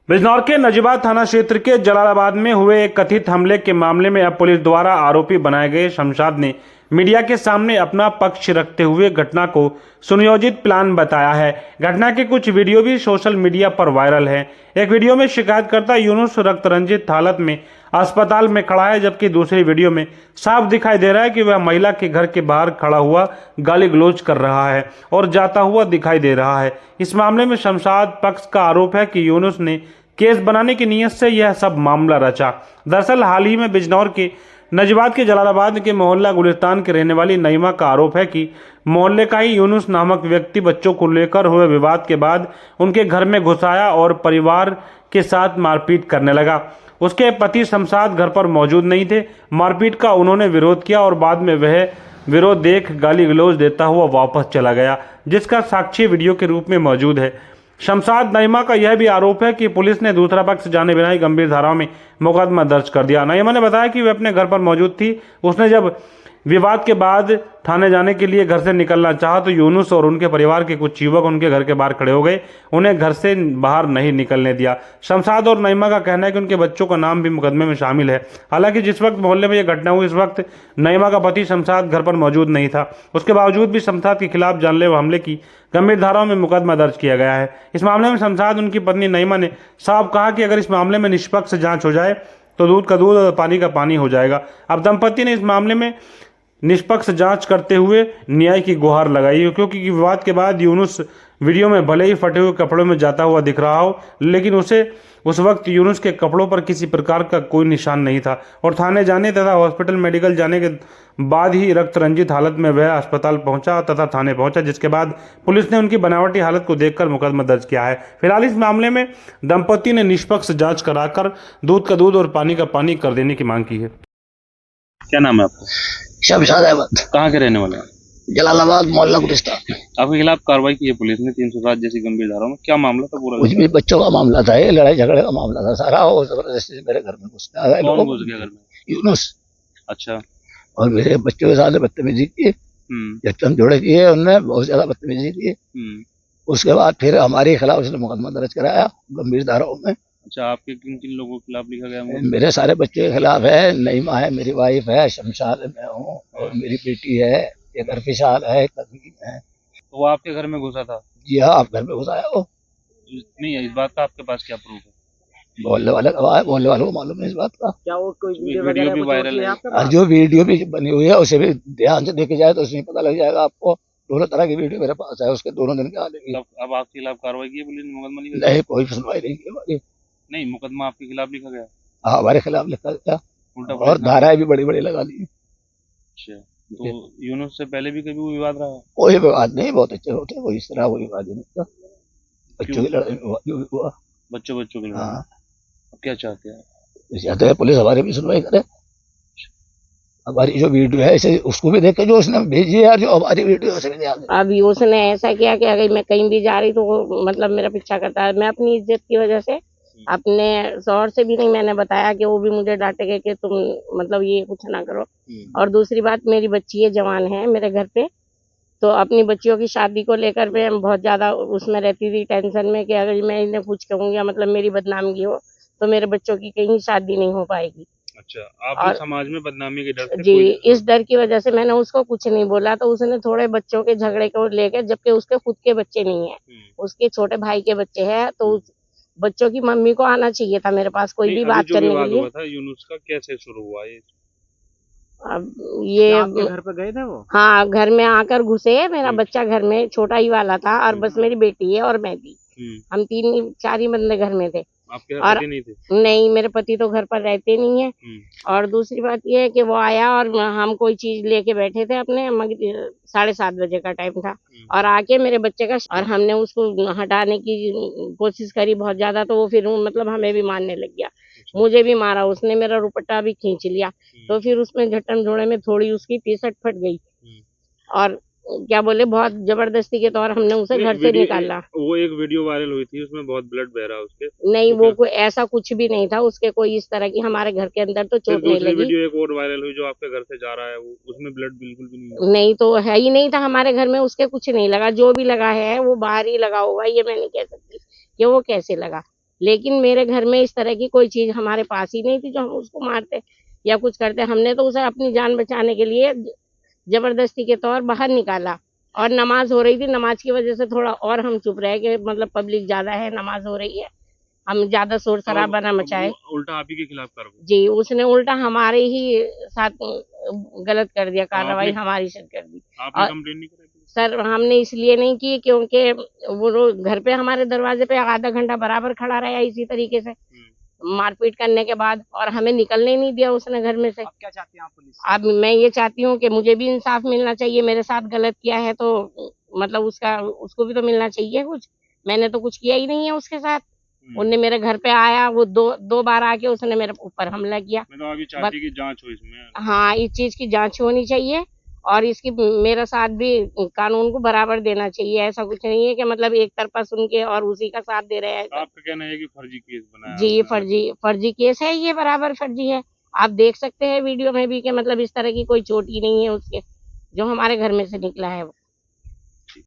बिजनौर के नजीबाद थाना क्षेत्र के जलालाबाद में हुए एक कथित हमले के मामले में अब पुलिस द्वारा आरोपी बनाए गए शमशाद ने मीडिया के सामने अपना पक्ष रखते हुए घटना को सुनियोजित प्लान बताया है। घटना के कुछ वीडियो भी सोशल मीडिया पर वायरल है। एक वीडियो में शिकायतकर्ता यूनुस रक्त रंजित हालत में अस्पताल में खड़ा है, जबकि दूसरी वीडियो में साफ दिखाई दे रहा है कि वह महिला के घर के बाहर खड़ा हुआ गाली गलौज कर रहा है और जाता हुआ दिखाई दे रहा है। इस मामले में शमशाद पक्ष का आरोप है कि यूनुस ने केस बनाने की नीयत से यह सब मामला रचा। दरअसल हाल ही में बिजनौर के नजीबाद के जलालाबाद के मोहल्ला गुलिस्तान के रहने वाली नईमा का आरोप है कि मोहल्ले का ही यूनुस नामक व्यक्ति बच्चों को लेकर हुए विवाद के बाद उनके घर में घुस आया और परिवार के साथ मारपीट करने लगा। उसके पति शमशाद घर पर मौजूद नहीं थे। मारपीट का उन्होंने विरोध किया और बाद में वह विरोध देख गाली गलौज देता हुआ वापस चला गया, जिसका साक्ष्य वीडियो के रूप में मौजूद है। शमशाद नईमा का यह भी आरोप है कि पुलिस ने दूसरा पक्ष जाने बिना ही गंभीर धाराओं में मुकदमा दर्ज कर दिया। नईमा ने बताया कि वह अपने घर पर मौजूद थी। उसने जब विवाद के बाद थाने जाने के लिए घर से निकलना चाहा तो यूनुस और उनके परिवार के कुछ युवक उनके घर के बाहर खड़े हो गए, उन्हें घर से बाहर नहीं निकलने दिया। शमशाद और नईमा का कहना है कि उनके बच्चों का नाम भी मुकदमे में शामिल है। हालांकि जिस वक्त मोहल्ले में यह घटना हुई, इस वक्त नईमा का पति शमशाद घर पर मौजूद नहीं था। उसके बावजूद भी शमशाद के खिलाफ जानलेवा हमले की गंभीर धाराओं में मुकदमा दर्ज किया गया है। इस मामले में शमशाद उनकी पत्नी नईमा ने साफ कहा कि अगर इस मामले में निष्पक्ष जाँच हो जाए तो दूध का दूध और पानी का पानी हो जाएगा। अब दंपति ने इस मामले में निष्पक्ष जांच करते हुए न्याय की गुहार लगाई है, क्योंकि विवाद के बाद यूनुस वीडियो में भले ही फटे हुए कपड़ों में जाता हुआ दिख रहा हो, लेकिन उस वक्त यूनुस के कपड़ों पर किसी प्रकार का कोई निशान नहीं था और थाने जाने तथा हॉस्पिटल मेडिकल जाने के बाद ही रक्त रंजित हालत में वह अस्पताल पहुंचा तथा थाने पहुंचा, जिसके बाद पुलिस ने उनकी बनावटी हालत को देखकर मुकदमा दर्ज किया है। फिलहाल इस मामले में दंपति ने निष्पक्ष जाँच कराकर दूध का दूध और पानी का पानी कर देने की मांग की है। क्या नाम है आपका? शमशाद अहमद। कहाँ के रहने वाले हैं? जलालाबाद मोहल्ला गुलिस्तान। आपके खिलाफ कार्रवाई की है पुलिस ने 307 जैसी गंभीर धाराओं में। क्या मामला था पूरा? कुछ भी बच्चों का मामला था, ये लड़ाई झगड़े का मामला था सारा, और जबरदस्ती से मेरे घर में घुसने आए। कौन घुस गया घर में? यूनुस। अच्छा। और मेरे बच्चों के साथ बदतमीजी की, जब जोड़े किए उनने बहुत ज्यादा बदतमीजी की। उसके बाद फिर हमारे खिलाफ उसने मुकदमा दर्ज कराया गंभीर धाराओं में। अच्छा, आपके किन किन लोगों के खिलाफ लिखा गया? मेरे सारे बच्चों के खिलाफ है। नईमा है, मेरी वाइफ है, शमशाद मैं हूँ और मेरी बेटी है, एक अरफिशाल है, एक नवीन है। तो वो आपके घर में घुसा था? जी हाँ, आप घर में घुसाया हो? नहीं है, इस बात का आपके पास क्या प्रूफ है? बोलने वाले का, बोलने वालों को मालूम है इस बात का। क्या वो कोई वीडियो भी वायरल है? और जो वीडियो भी बनी हुई है उसे भी ध्यान से देखे जाए तो उसमें पता लग जाएगा आपको। दोनों तरह की वीडियो मेरे पास है, उसके दोनों दिन के आने की। अब आपके खिलाफ कार्रवाई की है पुलिस ने? मुकदमा नहीं, कोई सुनवाई नहीं की हमारी। नहीं, मुकदमा आपके खिलाफ लिखा गया? हाँ, हमारे खिलाफ लिखा गया उल्टा और धाराएं भी बड़ी बड़ी लगा दी। अच्छा, तो यूनुस से पहले भी कभी विवाद रहा? कोई विवाद नहीं, बहुत अच्छे होते, कोई इस तरह कोई विवाद नहीं था। बच्चों की लड़ाई में जो भी हुआ, बच्चों की लड़ाई। हाँ। अब क्या चाहते हैं? चाहते हैं पुलिस हमारी भी सुनवाई करे। हमारी जो वीडियो है इसे उसको भी देखे, जो उसने भेजी है यार, जो हमारी वीडियो है उसे भी ध्यान दे। अभी उसने ऐसा किया कि अगर मैं कहीं भी जा रही तो वो मतलब मेरा पीछा करता है। मैं अपनी इज्जत की वजह से अपने शौहर से भी नहीं मैंने बताया कि वो भी मुझे डांटेंगे कि तुम मतलब ये कुछ ना करो। और दूसरी बात, मेरी बच्ची है, जवान है मेरे घर पे, तो अपनी बच्चियों की शादी को लेकर मैं बहुत ज्यादा उसमें रहती थी टेंशन में कि अगर मैं इन्हें कुछ कहूँगी मतलब मेरी बदनामी हो तो मेरे बच्चों की कहीं शादी नहीं हो पाएगी। अच्छा, आप समाज में बदनामी के डर से? जी, इस डर की वजह से मैंने उसको कुछ नहीं बोला। तो उसने थोड़े बच्चों के झगड़े को लेकर, जबकि उसके खुद के बच्चे नहीं है, उसके छोटे भाई के बच्चे हैं, तो उस बच्चों की मम्मी को आना चाहिए था मेरे पास कोई भी बात करने के लिए। हुआ था यूनुस का कैसे शुरू हुआ ये? अब ये आपके घर पे गए थे वो? हाँ, घर में आकर घुसे। मेरा बच्चा घर में छोटा ही वाला था और बस मेरी बेटी है और मैं भी, हम 4 ही बंदे घर में थे। आपके और पति नहीं थे? नहीं, मेरे पति तो घर पर रहते नहीं है। और दूसरी बात ये है कि वो आया और हम कोई चीज लेके बैठे थे अपने, 7:30 बजे का टाइम था, और आके मेरे बच्चे का, और हमने उसको हटाने की कोशिश करी बहुत ज्यादा, तो वो फिर मतलब हमें भी मारने लग गया। मुझे भी मारा उसने, मेरा दुपट्टा भी खींच लिया। तो फिर उसमें झटम झोड़े में थोड़ी उसकी टी-शर्ट फट गई और क्या बोले बहुत जबरदस्ती के तौर हमने उसे घर से निकाला। वो एक वीडियो वायरल हुई थी, उसमें बहुत ब्लड बह रहा है उसके। नहीं, वो कोई ऐसा कुछ भी नहीं था उसके, कोई इस तरह की हमारे घर के अंदर तो चोट नहीं लगी। वीडियो एक और वायरल हुई जो आपके घर से जा रहा है, वो उसमें ब्लड बिल्कुल भी नहीं है। नहीं, तो है ही नहीं था हमारे घर में, उसके कुछ नहीं लगा। जो भी लगा है वो बाहर ही लगा होगा, ये मैं नहीं कह सकती कि वो कैसे लगा। लेकिन मेरे घर में इस तरह की कोई चीज हमारे पास ही नहीं थी जो हम उसको मारते या कुछ करते। हमने तो उसे अपनी जान बचाने के लिए जबरदस्ती के तौर बाहर निकाला और नमाज हो रही थी, नमाज की वजह से थोड़ा और हम चुप रहे कि मतलब पब्लिक ज्यादा है, नमाज हो रही है, हम ज्यादा शोर शराबा न मचाए। उल्टा आप ही के खिलाफ कार्रवाई? जी, उसने उल्टा हमारे ही साथ गलत कर दिया, कार्रवाई हमारी से कर दी। आपने कंप्लेन नहीं कराई? सर हमने इसलिए नहीं की क्योंकि वो लोग घर पे हमारे दरवाजे पे आधा घंटा बराबर खड़ा रहा इसी तरीके से मारपीट करने के बाद, और हमें निकलने नहीं दिया उसने घर में से। आप क्या चाहते हैं आप पुलिस से? अब मैं ये चाहती हूँ कि मुझे भी इंसाफ मिलना चाहिए, मेरे साथ गलत किया है तो मतलब उसको भी तो मिलना चाहिए कुछ। मैंने तो कुछ किया ही नहीं है उसके साथ। उनने मेरे घर पे आया, वो दो बार आके उसने मेरे ऊपर हमला किया। मतलब अभी चाहती कि जांच हो इसमें? हाँ, इस चीज की जांच होनी चाहिए और इसकी मेरा साथ भी कानून को बराबर देना चाहिए। ऐसा कुछ नहीं है कि मतलब एक तरफा सुन के और उसी का साथ दे रहे हैं। आपका कहना है कि फर्जी केस बनाया? जी, फर्जी केस है, ये बराबर फर्जी है। आप देख सकते हैं वीडियो में भी कि मतलब इस तरह की कोई चोट ही नहीं है उसके, जो हमारे घर में से निकला है वो।